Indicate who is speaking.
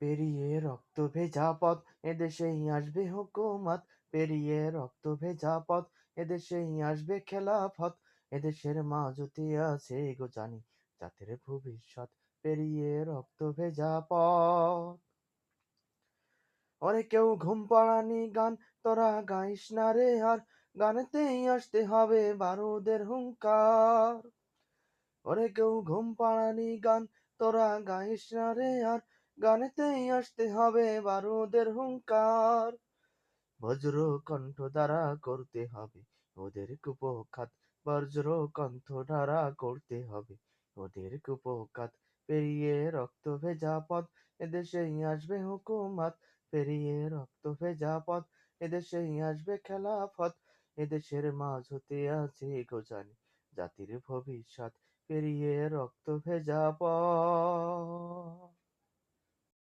Speaker 1: পেরিয়ে রক্ত ভেজা পথ এদেশেই আসবে হুকুমত, পেরিয়ে রক্ত ভেজা পথ এদেশেই আসবে খেলাফত। এদেশের মাঝতে আছে গো জানি জাতির ভবিষ্যৎ, পেরিয়ে রক্ত ভেজা পথ। ওরে কেউ ঘুম পাড়ানি গান তোরা গাইস না রে আর, গানেতেই আসতে হবে বারুদের হুঙ্কার। ওরে কেউ ঘুম পাড়ানি গান তোরা গাইস না রে আর, গানেতেই আসতে হবে বারুদের হুঙ্কার। বজ্র কণ্ঠ দ্বারা করতে হবে ওদের কুপোকাত, বজ্র কণ্ঠ দ্বারা করতে হবে ওদের কুপোকাত। পেরিয়ে রক্ত ভেজা পথ এদেশেই আসবে হুকুমত, পেরিয়ে রক্ত ভেজা পথ এদেশেই আসবে খেলাফত। এদেশের মাঝ হতে আছে গো জানি জাতির ভবিষ্যৎ, পেরিয়ে রক্ত ভেজা পথ।